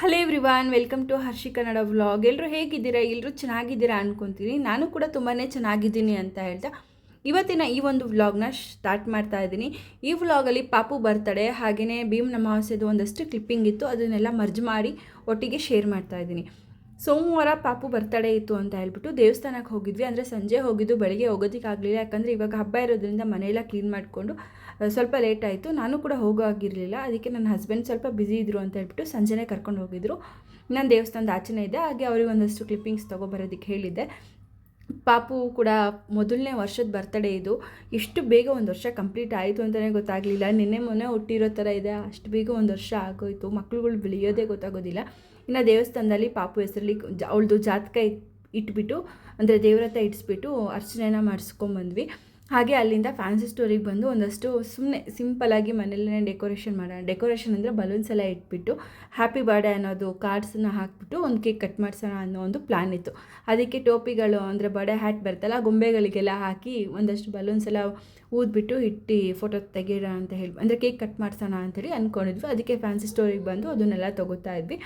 Hello everyone, welcome to Harshi Kannada vlog. ಎಲ್ಲರೂ ಹೇಗಿದ್ದೀರಾ? ಎಲ್ಲರೂ ಚೆನ್ನಾಗಿದ್ದೀರಾ ಅನ್ಕೊತೀನಿ. ನಾನು ಕೂಡ ತುಂಬಾ ಚೆನ್ನಾಗಿದ್ದೀನಿ ಅಂತ ಹೇಳ್ತಾ ಇವತ್ತಿನ ಈ ಒಂದು ವ್ಲಾಗ್ನ ಸ್ಟಾರ್ಟ್ ಮಾಡ್ತಾ ಇದ್ದೀನಿ. ಈ ವ್ಲಾಗಲ್ಲಿ ಪಾಪು ಬರ್ತಡೇ ಹಾಗೆಯೇ ಭೀಮ್ ಅಮಾವಾಸ್ಯೆದು ಒಂದಷ್ಟು ಕ್ಲಿಪ್ಪಿಂಗ್ ಇತ್ತು, ಅದನ್ನೆಲ್ಲ ಮರ್ಜ್ ಮಾಡಿ ಒಟ್ಟಿಗೆ ಶೇರ್ ಮಾಡ್ತಾ ಇದ್ದೀನಿ. ಸೋಮವಾರ ಪಾಪು ಬರ್ತಡೇ ಇತ್ತು ಅಂತ ಹೇಳ್ಬಿಟ್ಟು ದೇವಸ್ಥಾನಕ್ಕೆ ಹೋಗಿದ್ವಿ. ಅಂದರೆ ಸಂಜೆ ಹೋಗಿದ್ದು, ಬೆಳಗ್ಗೆ ಹೋಗೋದಕ್ಕಾಗಲಿಲ್ಲ. ಯಾಕಂದರೆ ಇವಾಗ ಹಬ್ಬ ಇರೋದ್ರಿಂದ ಮನೆಯೆಲ್ಲ ಕ್ಲೀನ್ ಮಾಡಿಕೊಂಡು ಸ್ವಲ್ಪ ಲೇಟ್ ಆಯಿತು. ನಾನು ಕೂಡ ಹೋಗೋ ಆಗಿರಲಿಲ್ಲ. ಅದಕ್ಕೆ ನನ್ನ ಹಸ್ಬೆಂಡ್ ಸ್ವಲ್ಪ ಬ್ಯುಸಿ ಇದ್ದರು ಅಂತ ಹೇಳ್ಬಿಟ್ಟು ಸಂಜೆನೇ ಕರ್ಕೊಂಡು ಹೋಗಿದ್ರು. ನಾನು ದೇವಸ್ಥಾನದ ಆಚೆನೇ ಇದ್ದೆ. ಹಾಗೆ ಅವ್ರಿಗೆ ಒಂದಷ್ಟು ಕ್ಲಿಪ್ಪಿಂಗ್ಸ್ ತೊಗೊಬರೋದಕ್ಕೆ ಹೇಳಿದ್ದೆ. ಪಾಪು ಕೂಡ ಮೊದಲನೇ ವರ್ಷದ ಬರ್ತಡೇ ಇದು. ಎಷ್ಟು ಬೇಗ ಒಂದು ವರ್ಷ ಕಂಪ್ಲೀಟ್ ಆಯಿತು ಅಂತಲೇ ಗೊತ್ತಾಗಲಿಲ್ಲ. ನಿನ್ನೆ ಮೊನ್ನೆ ಹುಟ್ಟಿರೋ ಥರ ಇದೆ. ಅಷ್ಟು ಬೇಗ ಒಂದು ವರ್ಷ ಆಗೋಯಿತು. ಮಕ್ಳುಗಳು ಬೆಳೆಯೋದೇ ಗೊತ್ತಾಗೋದಿಲ್ಲ. ಇನ್ನು ದೇವಸ್ಥಾನದಲ್ಲಿ ಪಾಪು ಹೆಸರಲ್ಲಿ ಅವಳದು ಜಾತಕ ಇಟ್ಬಿಟ್ಟು, ಅಂದರೆ ದೇವ್ರ ಹತ್ರ ಇಡಿಸ್ಬಿಟ್ಟು ಅರ್ಚನೆನ ಮಾಡಿಸ್ಕೊಂಬಂದ್ವಿ. ಹಾಗೆ ಅಲ್ಲಿಂದ ಫ್ಯಾನ್ಸಿ ಸ್ಟೋರಿಗೆ ಬಂದು ಒಂದಷ್ಟು ಸುಮ್ಮನೆ ಸಿಂಪಲಾಗಿ ಮನೆಯಲ್ಲೇ ಡೆಕೋರೇಷನ್ ಅಂದರೆ ಬಲೂನ್ಸ್ ಎಲ್ಲ ಇಟ್ಬಿಟ್ಟು ಹ್ಯಾಪಿ ಬರ್ಡೇ ಅನ್ನೋದು ಕಾರ್ಡ್ಸನ್ನ ಹಾಕ್ಬಿಟ್ಟು ಒಂದು ಕೇಕ್ ಕಟ್ ಮಾಡಿಸೋಣ ಅನ್ನೋ ಒಂದು ಪ್ಲ್ಯಾನ್ ಇತ್ತು. ಅದಕ್ಕೆ ಟೋಪಿಗಳು ಅಂದರೆ ಬರ್ಡೇ ಹ್ಯಾಟ್ ಬರ್ತಲ್ಲ, ಗೊಂಬೆಗಳಿಗೆಲ್ಲ ಹಾಕಿ ಒಂದಷ್ಟು ಬಲೂನ್ಸ್ ಎಲ್ಲ ಊದ್ಬಿಟ್ಟು ಇಟ್ಟು ಫೋಟೋ ತೆಗೀರ ಅಂತ ಹೇಳಿ, ಅಂದರೆ ಕೇಕ್ ಕಟ್ ಮಾಡಿಸೋಣ ಅಂತೇಳಿ ಅಂದ್ಕೊಂಡಿದ್ವಿ. ಅದಕ್ಕೆ ಫ್ಯಾನ್ಸಿ ಸ್ಟೋರಿಗೆ ಬಂದು ಅದನ್ನೆಲ್ಲ ತೊಗೋತಾ ಇದ್ವಿ.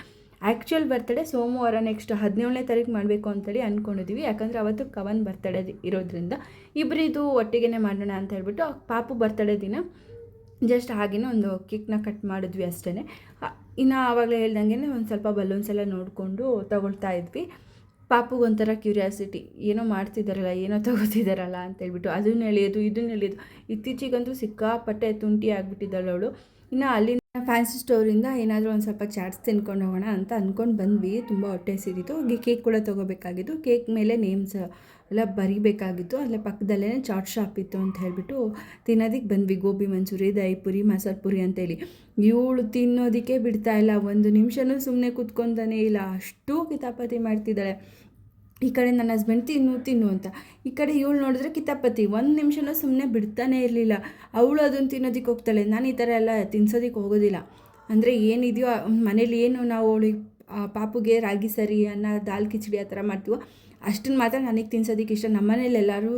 ಆ್ಯಕ್ಚುಯಲ್ ಬರ್ತಡೇ ಸೋಮವಾರ ನೆಕ್ಸ್ಟ್ 17ನೇ ತಾರೀಕು ಮಾಡಬೇಕು ಅಂತೇಳಿ ಅಂದ್ಕೊಂಡಿದ್ವಿ. ಯಾಕಂದರೆ ಅವತ್ತು ಕವನ್ ಬರ್ತಡೇ ಇರೋದ್ರಿಂದ ಇಬ್ಬರಿದು ಒಟ್ಟಿಗೆ ಮಾಡೋಣ ಅಂತ ಹೇಳ್ಬಿಟ್ಟು ಪಾಪು ಬರ್ತಡೇ ದಿನ ಜಸ್ಟ್ ಹಾಗೆಯೇ ಒಂದು ಕೇಕ್ನ ಕಟ್ ಮಾಡಿದ್ವಿ ಅಷ್ಟೇ. ಇನ್ನು ಆವಾಗಲೇ ಹೇಳ್ದಂಗೆ ಒಂದು ಸ್ವಲ್ಪ ಬಲೂನ್ಸ್ ಎಲ್ಲ ನೋಡಿಕೊಂಡು ತಗೊಳ್ತಾ ಇದ್ವಿ. ಪಾಪುಗೊಂಥರ ಕ್ಯೂರಿಯಾಸಿಟಿ, ಏನೋ ಮಾಡ್ತಿದ್ದಾರಲ್ಲ, ಏನೋ ತಗೋತಿದ್ದಾರಲ್ಲ ಅಂತೇಳ್ಬಿಟ್ಟು ಅದನ್ನ ಎಳೆಯೋದು ಇದನ್ನ ಎಳೆಯೋದು. ಇತ್ತೀಚೆಗಂತೂ ಸಿಕ್ಕಾಪಟ್ಟೆ ತುಂಟಿ ಆಗಿಬಿಟ್ಟಿದ್ದಾಳೆ ಅವಳು. ಇನ್ನು ಅಲ್ಲಿಂದ ಫ್ಯಾನ್ಸಿ ಸ್ಟೋರಿಂದ ಏನಾದರೂ ಒಂದು ಸ್ವಲ್ಪ ಚಾಟ್ಸ್ ತಿನ್ಕೊಂಡು ಹೋಗೋಣ ಅಂತ ಅಂದ್ಕೊಂಡು ಬಂದ್ವಿ. ತುಂಬ ಹೊಟ್ಟೆ ಹಸಿದಿತ್ತು. ಹಾಗೆ ಕೇಕ್ ಕೂಡ ತೊಗೋಬೇಕಾಗಿತ್ತು. ಕೇಕ್ ಮೇಲೆ ನೇಮ್ಸ್ ಎಲ್ಲ ಬರಿಬೇಕಾಗಿತ್ತು. ಅಲ್ಲೇ ಪಕ್ಕದಲ್ಲೇ ಚಾಟ್ ಶಾಪ್ ಇತ್ತು ಅಂತ ಹೇಳಿಬಿಟ್ಟು ತಿನ್ನೋದಕ್ಕೆ ಬಂದ್ವಿ. ಗೋಬಿ ಮಂಚೂರಿ, ದಹಿ ಪುರಿ, ಮಸಾಲೆ ಪುರಿ ಅಂತೇಳಿ. ಇವಳು ತಿನ್ನೋದಕ್ಕೆ ಬಿಡ್ತಾ ಇಲ್ಲ. ಒಂದು ನಿಮಿಷನೂ ಸುಮ್ಮನೆ ಕೂತ್ಕೊತಾನೇ ಇಲ್ಲ. ಅಷ್ಟು ಕಿತಾಪತಿ ಮಾಡ್ತಿದ್ದಾಳೆ. ಈ ಕಡೆ ನನ್ನ ಹಸ್ಬೆಂಡ್ ತಿನ್ನು ಅಂತ, ಈ ಕಡೆ ಇವಳು ನೋಡಿದ್ರೆ ಕಿತಾಪತಿ. ಒಂದು ನಿಮಿಷನೂ ಸುಮ್ಮನೆ ಬಿಡ್ತಾನೆ ಇರಲಿಲ್ಲ. ಅವಳು ಅದನ್ನು ತಿನ್ನೋದಕ್ಕೆ ಹೋಗ್ತಾಳೆ. ನಾನು ಈ ಥರ ಎಲ್ಲ ತಿನ್ಸೋದಕ್ಕೆ ಹೋಗೋದಿಲ್ಲ. ಅಂದರೆ ಏನಿದೆಯೋ ಮನೇಲಿ ಏನು ನಾವು ಅವಳಿಗೆ ಪಾಪುಗೆ ರಾಗಿ ಸರಿ, ಅನ್ನ, ದಾಲ್ ಕಿಚಡಿ ಆ ಥರ ಮಾಡ್ತೀವೋ ಅಷ್ಟನ್ನು ಮಾತ್ರ ನನಗೆ ತಿನ್ಸೋದಕ್ಕೆ ಇಷ್ಟ. ನಮ್ಮನೇಲಿ ಎಲ್ಲರೂ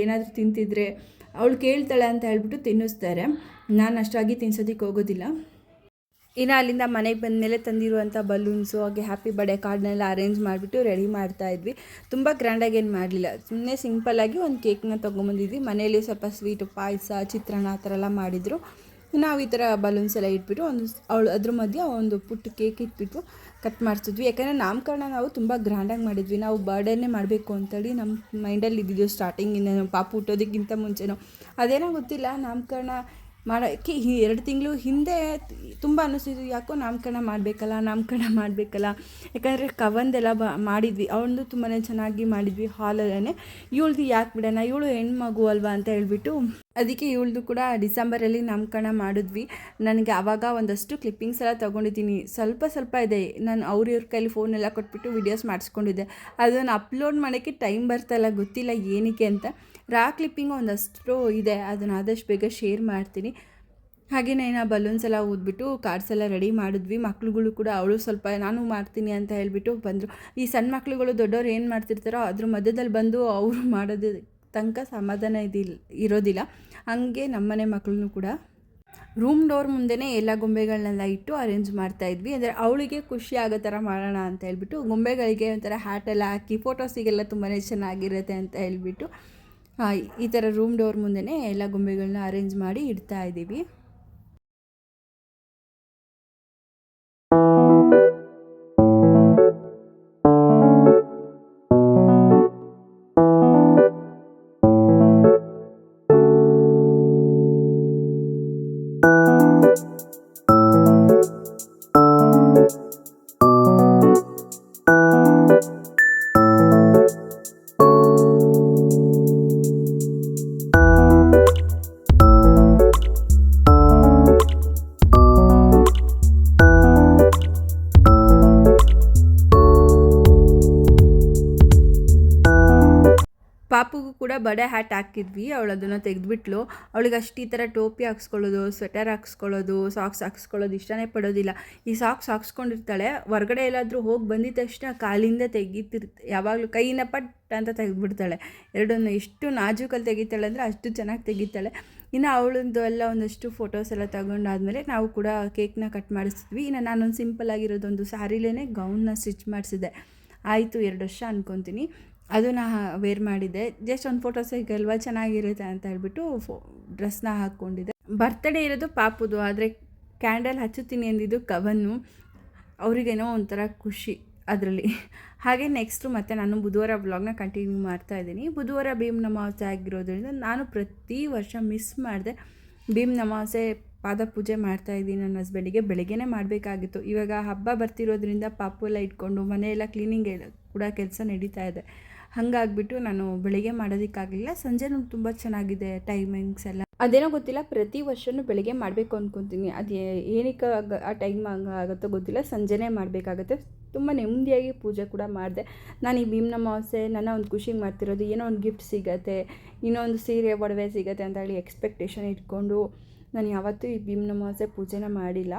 ಏನಾದರೂ ತಿಂತಿದ್ರೆ ಅವಳು ಕೇಳ್ತಾಳೆ ಅಂತ ಹೇಳ್ಬಿಟ್ಟು ತಿನ್ನಿಸ್ತಾರೆ. ನಾನು ಅಷ್ಟಾಗಿ ತಿನ್ಸೋದಕ್ಕೆ ಹೋಗೋದಿಲ್ಲ. ಇನ್ನು ಅಲ್ಲಿಂದ ಮನೆಗೆ ಬಂದಮೇಲೆ ತಂದಿರುವಂಥ ಬಲೂನ್ಸು ಹಾಗೆ ಹ್ಯಾಪಿ ಬರ್ಡೇ ಕಾರ್ಡ್ನೆಲ್ಲ ಅರೇಂಜ್ ಮಾಡಿಬಿಟ್ಟು ರೆಡಿ ಮಾಡ್ತಾಯಿದ್ವಿ. ತುಂಬ ಗ್ರ್ಯಾಂಡಾಗಿ ಏನು ಮಾಡಲಿಲ್ಲ. ಸುಮ್ಮನೆ ಸಿಂಪಲ್ಲಾಗಿ ಒಂದು ಕೇಕ್ನ ತೊಗೊಂಬಂದಿದ್ವಿ. ಮನೆಯಲ್ಲಿ ಸ್ವಲ್ಪ ಸ್ವೀಟು, ಪಾಯಸ, ಚಿತ್ರಾನ್ನ ಆ ಥರ ಎಲ್ಲ ಮಾಡಿದರು. ನಾವು ಈ ಥರ ಬಲೂನ್ಸ್ ಎಲ್ಲ ಇಟ್ಬಿಟ್ಟು ಅವಳು ಅದ್ರ ಮಧ್ಯೆ ಒಂದು ಪುಟ್ಟ ಕೇಕ್ ಇಟ್ಬಿಟ್ಟು ಕಟ್ ಮಾಡಿಸಿದ್ವಿ. ಯಾಕಂದರೆ ನಾಮಕರಣ ನಾವು ತುಂಬ ಗ್ರ್ಯಾಂಡಾಗಿ ಮಾಡಿದ್ವಿ. ನಾವು ಬರ್ಡೇನೇ ಮಾಡಬೇಕು ಅಂತೇಳಿ ನಮ್ಮ ಮೈಂಡಲ್ಲಿ ಇದ್ದಿದ್ದು ಸ್ಟಾರ್ಟಿಂಗಿಂದ, ಪಾಪು ಹುಟ್ಟೋದಕ್ಕಿಂತ ಮುಂಚೆನೂ. ಅದೇನೋ ಗೊತ್ತಿಲ್ಲ, ನಾಮಕರಣ ಮಾಡೋಕ್ಕೆ 2 ತಿಂಗಳು ಹಿಂದೆ ತುಂಬ ಅನ್ನಿಸ್ತಿದ್ದು, ಯಾಕೋ ನಾಮಕರಣ ಮಾಡಬೇಕಲ್ಲ. ಯಾಕಂದರೆ ಕವಂದೆಲ್ಲ ಮಾಡಿದ್ವಿ. ಅವಳದು ತುಂಬಾ ಚೆನ್ನಾಗಿ ಮಾಡಿದ್ವಿ ಹಾಲಲ್ಲೇ. ಇವಳ್ದು ಯಾಕೆ ಬಿಡೋಣ, ಇವಳು ಹೆಣ್ಮಗು ಅಲ್ವಾ ಅಂತ ಹೇಳ್ಬಿಟ್ಟು ಅದಕ್ಕೆ ಇವಳ್ದು ಕೂಡ ಡಿಸೆಂಬರಲ್ಲಿ ನಾಮಕರಣ ಮಾಡಿದ್ವಿ. ನನಗೆ ಆವಾಗ ಒಂದಷ್ಟು ಕ್ಲಿಪ್ಪಿಂಗ್ಸ್ ಎಲ್ಲ ತೊಗೊಂಡಿದ್ದೀನಿ. ಸ್ವಲ್ಪ ಇದೆ. ನಾನು ಇವ್ರ ಕೈಲಿ ಫೋನೆಲ್ಲ ಕೊಟ್ಬಿಟ್ಟು ವೀಡಿಯೋಸ್ ಮಾಡಿಸ್ಕೊಂಡಿದ್ದೆ. ಅದನ್ನು ಅಪ್ಲೋಡ್ ಮಾಡೋಕ್ಕೆ ಟೈಮ್ ಬರ್ತಾಯಿಲ್ಲ, ಗೊತ್ತಿಲ್ಲ ಏನಕ್ಕೆ ಅಂತ. ಕ್ಲಿಪ್ಪಿಂಗು ಒಂದಷ್ಟು ಇದೆ, ಅದನ್ನು ಆದಷ್ಟು ಬೇಗ ಶೇರ್ ಮಾಡ್ತೀನಿ. ಹಾಗೆಯೇ ನಾವು ಬಲೂನ್ಸ್ ಎಲ್ಲ ಊದ್ಬಿಟ್ಟು ಕಾರ್ಡ್ಸ್ ಎಲ್ಲ ರೆಡಿ ಮಾಡಿದ್ವಿ. ಮಕ್ಳುಗಳು ಕೂಡ ಅವಳು ಸ್ವಲ್ಪ ನಾನು ಮಾಡ್ತೀನಿ ಅಂತ ಹೇಳ್ಬಿಟ್ಟು ಬಂದರು. ಈ ಸಣ್ಣ ಮಕ್ಳುಗಳು ದೊಡ್ಡವ್ರು ಏನು ಮಾಡ್ತಿರ್ತಾರೋ ಅದ್ರ ಮಧ್ಯದಲ್ಲಿ ಬಂದು ಅವರು ಮಾಡೋದು ತನಕ ಸಮಾಧಾನ ಇರೋದಿಲ್ಲ. ಹಾಗೆ ನಮ್ಮನೆ ಮಕ್ಕಳನ್ನು ಕೂಡ ರೂಮ್ ಡೋರ್ ಮುಂದೆನೇ ಎಲ್ಲ ಗೊಂಬೆಗಳನ್ನೆಲ್ಲ ಇಟ್ಟು ಅರೇಂಜ್ ಮಾಡ್ತಾಯಿದ್ವಿ. ಅಂದರೆ ಅವಳಿಗೆ ಖುಷಿ ಆಗೋ ಥರ ಮಾಡೋಣ ಅಂತ ಹೇಳ್ಬಿಟ್ಟು ಗೊಂಬೆಗಳಿಗೆ ಒಂಥರ ಹ್ಯಾಟೆಲ್ಲ ಹಾಕಿ ಫೋಟೋಸಿಗೆಲ್ಲ ತುಂಬಾ ಚೆನ್ನಾಗಿರುತ್ತೆ ಅಂತ ಹೇಳ್ಬಿಟ್ಟು ಈ ಥರ ರೂಮ್ ಡೋರ್ ಮುಂದೆನೇ ಎಲ್ಲ ಗೊಂಬೆಗಳನ್ನ ಅರೇಂಜ್ ಮಾಡಿ ಇಡ್ತಾ ಇದ್ದೀವಿ. ಪಾಪುಗೂ ಕೂಡ ಬಡೆ ಹ್ಯಾಟ್ ಹಾಕಿದ್ವಿ, ಅವಳು ಅದನ್ನು ತೆಗೆದುಬಿಟ್ಲು. ಅವಳಿಗೆ ಅಷ್ಟು ಈ ಥರ ಟೋಪಿ ಹಾಕ್ಸ್ಕೊಳ್ಳೋದು, ಸ್ವೆಟರ್ ಹಾಕ್ಸ್ಕೊಳ್ಳೋದು, ಸಾಕ್ಸ್ ಹಾಕ್ಸ್ಕೊಳ್ಳೋದು ಇಷ್ಟನೇ ಪಡೋದಿಲ್ಲ. ಈ ಸಾಕ್ಸ್ ಹಾಕ್ಸ್ಕೊಂಡಿರ್ತಾಳೆ, ಹೊರಗಡೆ ಎಲ್ಲಾದರೂ ಹೋಗಿ ಬಂದಿದ ತಕ್ಷಣ ಕಾಲಿಂದ ಯಾವಾಗಲೂ ಕೈನ ಪಟ್ ಅಂತ ತೆಗೆದುಬಿಡ್ತಾಳೆ. ಎರಡನ್ನು ಎಷ್ಟು ನಾಜೂಕಲ್ಲಿ ತೆಗಿತಾಳೆ ಅಂದರೆ ಅಷ್ಟು ಚೆನ್ನಾಗಿ ತೆಗಿತಾಳೆ. ಇನ್ನು ಅವಳದ್ದು ಎಲ್ಲ ಒಂದಷ್ಟು ಫೋಟೋಸ್ ಎಲ್ಲ ತಗೊಂಡಾದ್ಮೇಲೆ ನಾವು ಕೂಡ ಕೇಕ್ನ ಕಟ್ ಮಾಡಿಸಿದ್ವಿ. ಇನ್ನು ನಾನೊಂದು ಸಿಂಪಲ್ ಆಗಿರೋದೊಂದು ಸ್ಯಾರಿಲೇ ಗೌನ್ನ ಸ್ಟಿಚ್ ಮಾಡಿಸಿದ್ದೆ. ಆಯಿತು 2 ವರ್ಷ ಅಂದ್ಕೊತೀನಿ. ಅದನ್ನು ವೇರ್ ಮಾಡಿದ್ದೆ. ಜಸ್ಟ್ ಒಂದು ಫೋಟೋಸ್ ಅಲ್ವಾ ಚೆನ್ನಾಗಿರುತ್ತೆ ಅಂತ ಹೇಳ್ಬಿಟ್ಟು ಡ್ರೆಸ್ನ ಹಾಕ್ಕೊಂಡಿದ್ದೆ. ಬರ್ತ್ಡೇ ಇರೋದು ಪಾಪುದು, ಆದರೆ ಕ್ಯಾಂಡಲ್ ಹಚ್ಚುತ್ತೀನಿ ಅಂದಿದ್ದು ಕವನ್ನು. ಅವರಿಗೇನೋ ಒಂಥರ ಖುಷಿ ಅದರಲ್ಲಿ. ಹಾಗೆ ನೆಕ್ಸ್ಟು ಮತ್ತು ನಾನು ಬುಧವಾರ ವ್ಲಾಗ್ನ ಕಂಟಿನ್ಯೂ ಮಾಡ್ತಾಯಿದ್ದೀನಿ. ಬುಧವಾರ ಭೀಮ್ ಅಮಾವಾಸ್ಯೆ ಆಗಿರೋದ್ರಿಂದ ನಾನು ಪ್ರತಿ ವರ್ಷ ಮಿಸ್ ಮಾಡಿದೆ ಭೀಮ್ ಅಮಾವಾಸ್ಯೆ ಪಾದ ಪೂಜೆ ಮಾಡ್ತಾಯಿದ್ದೀನಿ. ನನ್ನ ಹಸ್ಬೆಂಡಿಗೆ ಬೆಳಗ್ಗೆನೇ ಮಾಡಬೇಕಾಗಿತ್ತು. ಇವಾಗ ಹಬ್ಬ ಬರ್ತಿರೋದ್ರಿಂದ ಪಾಪು ಎಲ್ಲ ಇಟ್ಕೊಂಡು ಮನೆಯೆಲ್ಲ ಕ್ಲೀನಿಂಗ್ ಕೂಡ ಕೆಲಸ ನಡೀತಾ ಇದೆ. ಹಾಗಾಗ್ಬಿಟ್ಟು ನಾನು ಬೆಳಿಗ್ಗೆ ಮಾಡೋದಕ್ಕಾಗಲಿಲ್ಲ. ಸಂಜೆನೂ ತುಂಬ ಚೆನ್ನಾಗಿದೆ ಟೈಮಿಂಗ್ಸ್ ಎಲ್ಲ. ಅದೇನೋ ಗೊತ್ತಿಲ್ಲ, ಪ್ರತಿ ವರ್ಷವೂ ಬೆಳಿಗ್ಗೆ ಮಾಡಬೇಕು ಅಂದ್ಕೊತೀನಿ. ಅದು ಏನಕ್ಕೆ ಆ ಟೈಮ್ ಆಗುತ್ತೋ ಗೊತ್ತಿಲ್ಲ, ಸಂಜೆನೇ ಮಾಡಬೇಕಾಗತ್ತೆ. ತುಂಬ ನೆಮ್ಮದಿಯಾಗಿ ಪೂಜೆ ಕೂಡ ಮಾಡಿದೆ. ನಾನು ಈ ಭೀಮ್ ಅಮಾವಾಸ್ಯೆ ನನ್ನ ಒಂದು ಖುಷಿಗೆ ಮಾಡ್ತಿರೋದು, ಏನೋ ಒಂದು ಗಿಫ್ಟ್ ಸಿಗತ್ತೆ, ಇನ್ನೊಂದು ಸೀರೆ ಒಡವೆ ಸಿಗತ್ತೆ ಅಂತ ಹೇಳಿ ಎಕ್ಸ್ಪೆಕ್ಟೇಷನ್ ಇಟ್ಕೊಂಡು ನಾನು ಯಾವತ್ತೂ ಈ ಭೀಮ್ ಅಮಾವಾಸ್ಯೆ ಪೂಜೆನ ಮಾಡಿಲ್ಲ.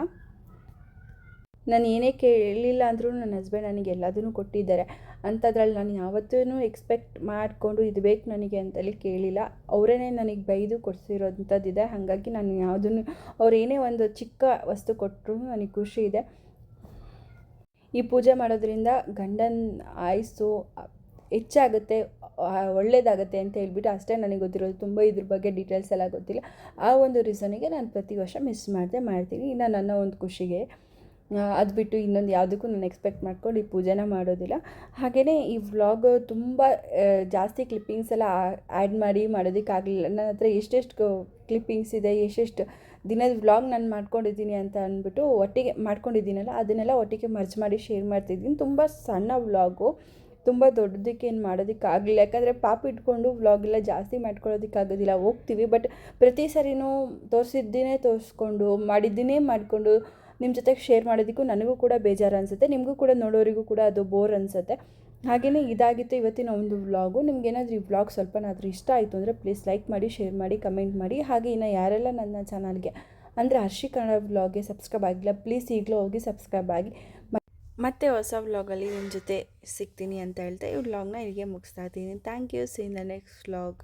ನಾನು ಏನೇ ಕೇಳಲಿಲ್ಲ ಅಂದರೂ ನನ್ನ ಹಸ್ಬೆಂಡ್ ನನಗೆ ಎಲ್ಲದನ್ನೂ ಕೊಟ್ಟಿದ್ದಾರೆ. ಅಂಥದ್ರಲ್ಲಿ ನಾನು ಯಾವತ್ತೂ ಎಕ್ಸ್ಪೆಕ್ಟ್ ಮಾಡಿಕೊಂಡು ಇದು ಬೇಕು ನನಗೆ ಅಂತೇಳಿ ಕೇಳಿಲ್ಲ. ಅವರೇ ನನಗೆ ಬೈದು ಕೊಡಿಸಿರೋಂಥದ್ದಿದೆ. ಹಾಗಾಗಿ ನಾನು ಯಾವುದನ್ನು ಅವ್ರು ಏನೇ ಒಂದು ಚಿಕ್ಕ ವಸ್ತು ಕೊಟ್ಟರು ನನಗೆ ಖುಷಿ ಇದೆ. ಈ ಪೂಜೆ ಮಾಡೋದ್ರಿಂದ ಗಂಡನ ಆಯುಸ್ಸು ಹೆಚ್ಚಾಗುತ್ತೆ, ಒಳ್ಳೆಯದಾಗುತ್ತೆ ಅಂತ ಹೇಳ್ಬಿಟ್ಟು ಅಷ್ಟೇ ನನಗೆ ಗೊತ್ತಿರೋದು. ತುಂಬ ಇದ್ರ ಬಗ್ಗೆ ಡೀಟೇಲ್ಸ್ ಎಲ್ಲ ಗೊತ್ತಿಲ್ಲ. ಆ ಒಂದು ರೀಸನಿಗೆ ನಾನು ಪ್ರತಿ ವರ್ಷ ಮಿಸ್ ಮಾಡ್ತೀನಿ. ಇನ್ನು ನನ್ನ ಒಂದು ಖುಷಿಗೆ ಅದು ಬಿಟ್ಟು ಇನ್ನೊಂದು ಯಾವುದಕ್ಕೂ ನಾನು ಎಕ್ಸ್ಪೆಕ್ಟ್ ಮಾಡ್ಕೊಂಡು ಈ ಪೂಜೆನ ಮಾಡೋದಿಲ್ಲ. ಹಾಗೆಯೇ ಈ ವ್ಲಾಗ್ ತುಂಬ ಜಾಸ್ತಿ ಕ್ಲಿಪ್ಪಿಂಗ್ಸ್ ಎಲ್ಲ ಆ್ಯಡ್ ಮಾಡೋದಕ್ಕಾಗಲಿಲ್ಲ. ನನ್ನ ಹತ್ರ ಎಷ್ಟೆಷ್ಟು ಕ್ಲಿಪ್ಪಿಂಗ್ಸ್ ಇದೆ, ಎಷ್ಟೆಷ್ಟು ದಿನದ ವ್ಲಾಗ್ ನಾನು ಮಾಡ್ಕೊಂಡಿದ್ದೀನಿ ಅಂತ ಅಂದ್ಬಿಟ್ಟು ಒಟ್ಟಿಗೆ ಮಾಡ್ಕೊಂಡಿದ್ದೀನಲ್ಲ, ಅದನ್ನೆಲ್ಲ ಒಟ್ಟಿಗೆ ಮರ್ಜ್ ಮಾಡಿ ಶೇರ್ ಮಾಡ್ತಿದ್ದೀನಿ. ತುಂಬ ಸಣ್ಣ ವ್ಲಾಗು, ತುಂಬ ದೊಡ್ಡದಕ್ಕೆ ಏನು ಮಾಡೋದಕ್ಕಾಗಲಿಲ್ಲ. ಯಾಕಂದರೆ ಪಾಪು ಇಟ್ಕೊಂಡು ವ್ಲಾಗ್ ಎಲ್ಲ ಜಾಸ್ತಿ ಮಾಡ್ಕೊಳ್ಳೋದಕ್ಕಾಗೋದಿಲ್ಲ. ಹೋಗ್ತೀವಿ, ಬಟ್ ಪ್ರತಿ ಸರಿನೂ ತೋರಿಸ್ಕೊಂಡು ಮಾಡಿದ್ದನ್ನೇ ಮಾಡಿಕೊಂಡು ನಿಮ್ಮ ಜೊತೆಗೆ ಶೇರ್ ಮಾಡೋದಕ್ಕೂ ನನಗೂ ಕೂಡ ಬೇಜಾರು ಅನಿಸುತ್ತೆ, ನಿಮಗೂ ಕೂಡ ನೋಡೋರಿಗೂ ಕೂಡ ಅದು ಬೋರ್ ಅನಿಸುತ್ತೆ. ಹಾಗೆಯೇ ಇದಾಗಿತ್ತು ಇವತ್ತಿನ ಒಂದು ವ್ಲಾಗು. ನಿಮಗೇನಾದರೂ ಈ ವ್ಲಾಗ್ ಸ್ವಲ್ಪನಾದರೂ ಇಷ್ಟ ಆಯಿತು ಅಂದರೆ ಪ್ಲೀಸ್ ಲೈಕ್ ಮಾಡಿ, ಶೇರ್ ಮಾಡಿ, ಕಮೆಂಟ್ ಮಾಡಿ. ಹಾಗೆ ಇನ್ನು ಯಾರೆಲ್ಲ ನನ್ನ ಚಾನಲ್ಗೆ ಅಂದರೆ ಹರ್ಷಿ ಕನ್ನಡ ವ್ಲಾಗ್ಗೆ ಸಬ್ಸ್ಕ್ರೈಬ್ ಆಗಿಲ್ಲ, ಪ್ಲೀಸ್ ಈಗಲೂ ಹೋಗಿ ಸಬ್ಸ್ಕ್ರೈಬ್ ಆಗಿ. ಮತ್ತೆ ಹೊಸ ವ್ಲಾಗಲ್ಲಿ ನಿಮ್ಮ ಜೊತೆ ಸಿಗ್ತೀನಿ ಅಂತ ಹೇಳ್ತಾ ಈ ವ್ಲಾಗ್ನ ಇಲ್ಲಿಗೆ ಮುಗಿಸ್ತಾ ಇದ್ದೀನಿ. Thank you. See in the next vlog.